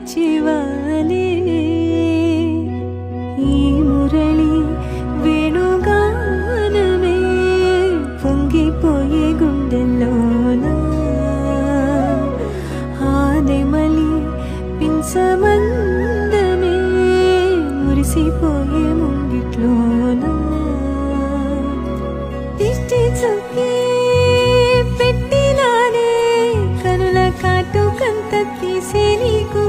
తెచ్చివాలే ఈ మురళి వేణుగానమే పొంగిపోయే గుండెల్లోన ఆనెమలి పింసమందమే మురిసిపోయే ముంగిట్లోన దిష్టి చొక్కి పెట్టినానే కనుల కాటు కంత తీసే నీకు